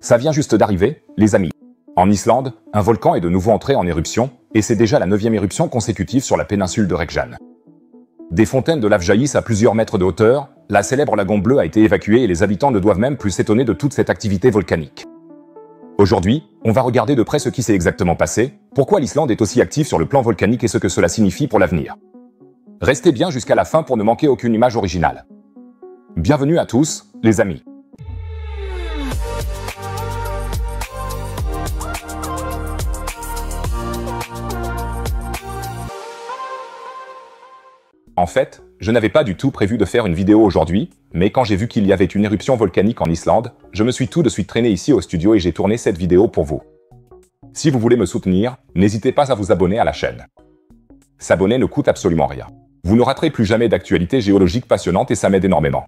Ça vient juste d'arriver, les amis. En Islande, un volcan est de nouveau entré en éruption, et c'est déjà la 9e éruption consécutive sur la péninsule de Reykjavik. Des fontaines de lave jaillissent à plusieurs mètres de hauteur, la célèbre lagune bleue a été évacuée et les habitants ne doivent même plus s'étonner de toute cette activité volcanique. Aujourd'hui, on va regarder de près ce qui s'est exactement passé, pourquoi l'Islande est aussi active sur le plan volcanique et ce que cela signifie pour l'avenir. Restez bien jusqu'à la fin pour ne manquer aucune image originale. Bienvenue à tous, les amis. En fait, je n'avais pas du tout prévu de faire une vidéo aujourd'hui, mais quand j'ai vu qu'il y avait une éruption volcanique en Islande, je me suis tout de suite traîné ici au studio et j'ai tourné cette vidéo pour vous. Si vous voulez me soutenir, n'hésitez pas à vous abonner à la chaîne. S'abonner ne coûte absolument rien. Vous ne raterez plus jamais d'actualités géologiques passionnantes et ça m'aide énormément.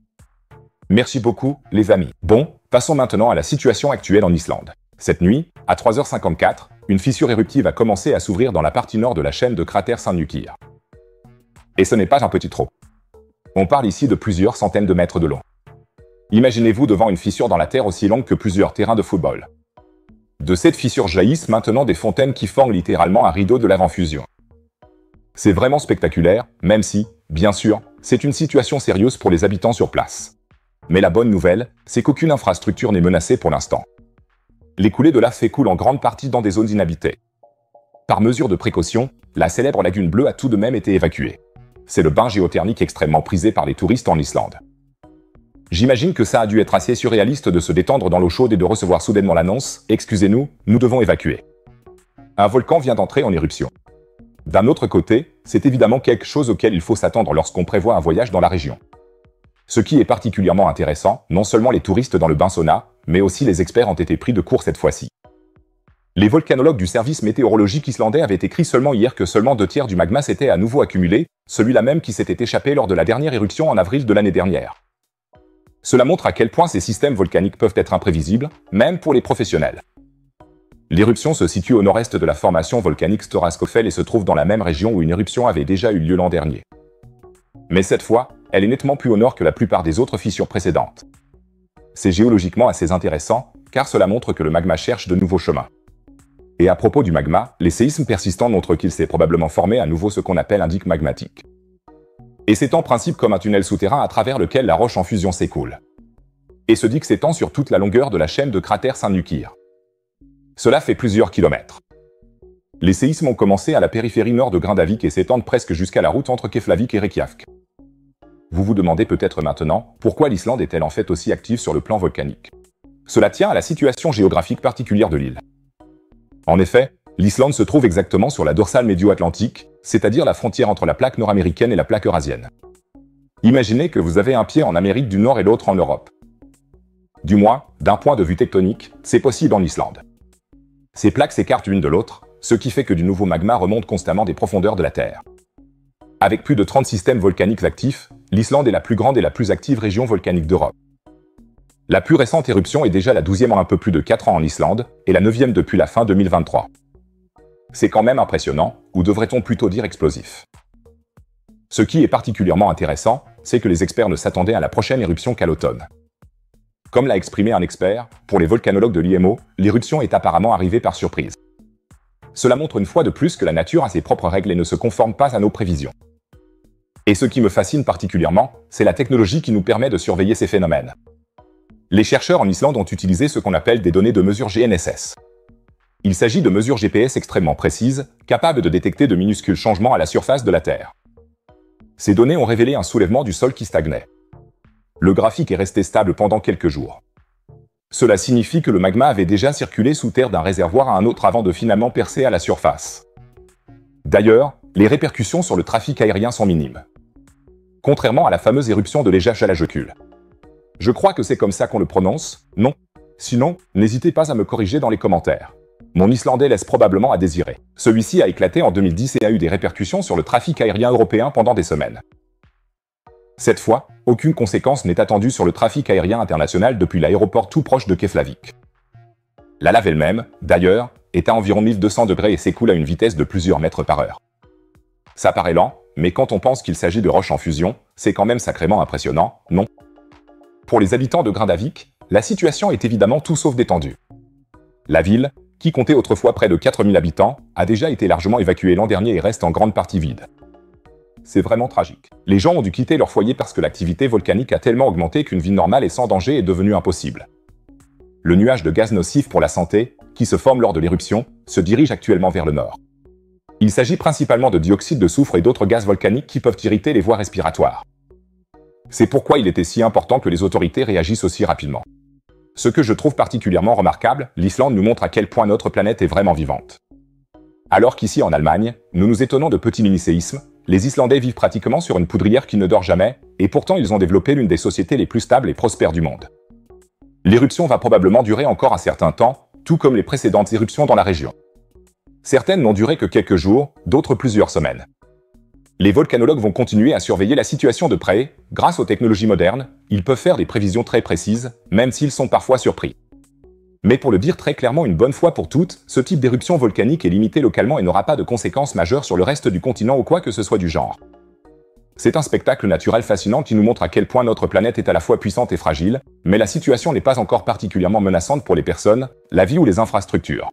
Merci beaucoup, les amis. Bon, passons maintenant à la situation actuelle en Islande. Cette nuit, à 3h54, une fissure éruptive a commencé à s'ouvrir dans la partie nord de la chaîne de cratères Saint-Nukir. Et ce n'est pas un petit trou. On parle ici de plusieurs centaines de mètres de long. Imaginez-vous devant une fissure dans la terre aussi longue que plusieurs terrains de football. De cette fissure jaillissent maintenant des fontaines qui forment littéralement un rideau de lave en fusion. C'est vraiment spectaculaire, même si, bien sûr, c'est une situation sérieuse pour les habitants sur place. Mais la bonne nouvelle, c'est qu'aucune infrastructure n'est menacée pour l'instant. Les coulées de lave s'écoulent en grande partie dans des zones inhabitées. Par mesure de précaution, la célèbre lagune bleue a tout de même été évacuée. C'est le bain géothermique extrêmement prisé par les touristes en Islande. J'imagine que ça a dû être assez surréaliste de se détendre dans l'eau chaude et de recevoir soudainement l'annonce « Excusez-nous, nous devons évacuer ». Un volcan vient d'entrer en éruption. D'un autre côté, c'est évidemment quelque chose auquel il faut s'attendre lorsqu'on prévoit un voyage dans la région. Ce qui est particulièrement intéressant, non seulement les touristes dans le bain sauna, mais aussi les experts ont été pris de court cette fois-ci. Les volcanologues du service météorologique islandais avaient écrit seulement hier que seulement 2/3 du magma s'était à nouveau accumulé, celui-là même qui s'était échappé lors de la dernière éruption en avril de l'année dernière. Cela montre à quel point ces systèmes volcaniques peuvent être imprévisibles, même pour les professionnels. L'éruption se situe au nord-est de la formation volcanique Stóra-Skógfell et se trouve dans la même région où une éruption avait déjà eu lieu l'an dernier. Mais cette fois, elle est nettement plus au nord que la plupart des autres fissures précédentes. C'est géologiquement assez intéressant, car cela montre que le magma cherche de nouveaux chemins. Et à propos du magma, les séismes persistants montrent qu'il s'est probablement formé à nouveau ce qu'on appelle un dike magmatique. Et c'est en principe comme un tunnel souterrain à travers lequel la roche en fusion s'écoule. Et ce dike s'étend sur toute la longueur de la chaîne de cratères Saint-Nukir. Cela fait plusieurs kilomètres. Les séismes ont commencé à la périphérie nord de Grindavik et s'étendent presque jusqu'à la route entre Keflavik et Reykjavik. Vous vous demandez peut-être maintenant, pourquoi l'Islande est-elle en fait aussi active sur le plan volcanique? Cela tient à la situation géographique particulière de l'île. En effet, l'Islande se trouve exactement sur la dorsale médio-atlantique, c'est-à-dire la frontière entre la plaque nord-américaine et la plaque eurasienne. Imaginez que vous avez un pied en Amérique du Nord et l'autre en Europe. Du moins, d'un point de vue tectonique, c'est possible en Islande. Ces plaques s'écartent l'une de l'autre, ce qui fait que du nouveau magma remonte constamment des profondeurs de la Terre. Avec plus de 30 systèmes volcaniques actifs, l'Islande est la plus grande et la plus active région volcanique d'Europe. La plus récente éruption est déjà la 12e en un peu plus de 4 ans en Islande, et la 9e depuis la fin 2023. C'est quand même impressionnant, ou devrait-on plutôt dire explosif. Ce qui est particulièrement intéressant, c'est que les experts ne s'attendaient à la prochaine éruption qu'à l'automne. Comme l'a exprimé un expert, pour les volcanologues de l'IMO, l'éruption est apparemment arrivée par surprise. Cela montre une fois de plus que la nature a ses propres règles et ne se conforme pas à nos prévisions. Et ce qui me fascine particulièrement, c'est la technologie qui nous permet de surveiller ces phénomènes. Les chercheurs en Islande ont utilisé ce qu'on appelle des données de mesure GNSS. Il s'agit de mesures GPS extrêmement précises, capables de détecter de minuscules changements à la surface de la Terre. Ces données ont révélé un soulèvement du sol qui stagnait. Le graphique est resté stable pendant quelques jours. Cela signifie que le magma avait déjà circulé sous terre d'un réservoir à un autre avant de finalement percer à la surface. D'ailleurs, les répercussions sur le trafic aérien sont minimes. Contrairement à la fameuse éruption de l'Eyjafjallajökull. Je crois que c'est comme ça qu'on le prononce, non? Sinon, n'hésitez pas à me corriger dans les commentaires. Mon islandais laisse probablement à désirer. Celui-ci a éclaté en 2010 et a eu des répercussions sur le trafic aérien européen pendant des semaines. Cette fois, aucune conséquence n'est attendue sur le trafic aérien international depuis l'aéroport tout proche de Keflavik. La lave elle-même, d'ailleurs, est à environ 1200 degrés et s'écoule à une vitesse de plusieurs mètres par heure. Ça paraît lent, mais quand on pense qu'il s'agit de roches en fusion, c'est quand même sacrément impressionnant, non? Pour les habitants de Grindavik, La situation est évidemment tout sauf détendue. La ville, qui comptait autrefois près de 4000 habitants, a déjà été largement évacuée l'an dernier et reste en grande partie vide. C'est vraiment tragique. Les gens ont dû quitter leur foyer parce que l'activité volcanique a tellement augmenté qu'une vie normale et sans danger est devenue impossible. Le nuage de gaz nocif pour la santé, qui se forme lors de l'éruption, se dirige actuellement vers le nord. Il s'agit principalement de dioxyde de soufre et d'autres gaz volcaniques qui peuvent irriter les voies respiratoires. C'est pourquoi il était si important que les autorités réagissent aussi rapidement. Ce que je trouve particulièrement remarquable, l'Islande nous montre à quel point notre planète est vraiment vivante. Alors qu'ici en Allemagne, nous nous étonnons de petits mini-séismes, les Islandais vivent pratiquement sur une poudrière qui ne dort jamais, et pourtant ils ont développé l'une des sociétés les plus stables et prospères du monde. L'éruption va probablement durer encore un certain temps, tout comme les précédentes éruptions dans la région. Certaines n'ont duré que quelques jours, d'autres plusieurs semaines. Les volcanologues vont continuer à surveiller la situation de près. Grâce aux technologies modernes, ils peuvent faire des prévisions très précises, même s'ils sont parfois surpris. Mais pour le dire très clairement une bonne fois pour toutes, ce type d'éruption volcanique est limité localement et n'aura pas de conséquences majeures sur le reste du continent ou quoi que ce soit du genre. C'est un spectacle naturel fascinant qui nous montre à quel point notre planète est à la fois puissante et fragile, mais la situation n'est pas encore particulièrement menaçante pour les personnes, la vie ou les infrastructures.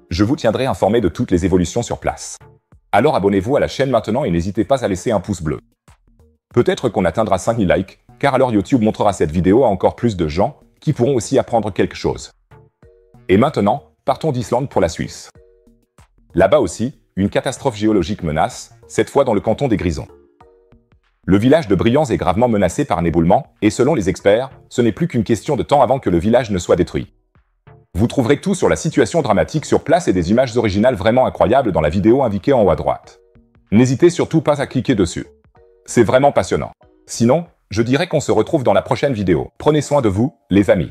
Je vous tiendrai informé de toutes les évolutions sur place. Alors abonnez-vous à la chaîne maintenant et n'hésitez pas à laisser un pouce bleu. Peut-être qu'on atteindra 5000 likes, car alors YouTube montrera cette vidéo à encore plus de gens, qui pourront aussi apprendre quelque chose. Et maintenant, partons d'Islande pour la Suisse. Là-bas aussi, une catastrophe géologique menace, cette fois dans le canton des Grisons. Le village de Brians est gravement menacé par un éboulement, et selon les experts, ce n'est plus qu'une question de temps avant que le village ne soit détruit. Vous trouverez tout sur la situation dramatique sur place et des images originales vraiment incroyables dans la vidéo indiquée en haut à droite. N'hésitez surtout pas à cliquer dessus. C'est vraiment passionnant. Sinon, je dirais qu'on se retrouve dans la prochaine vidéo. Prenez soin de vous, les amis.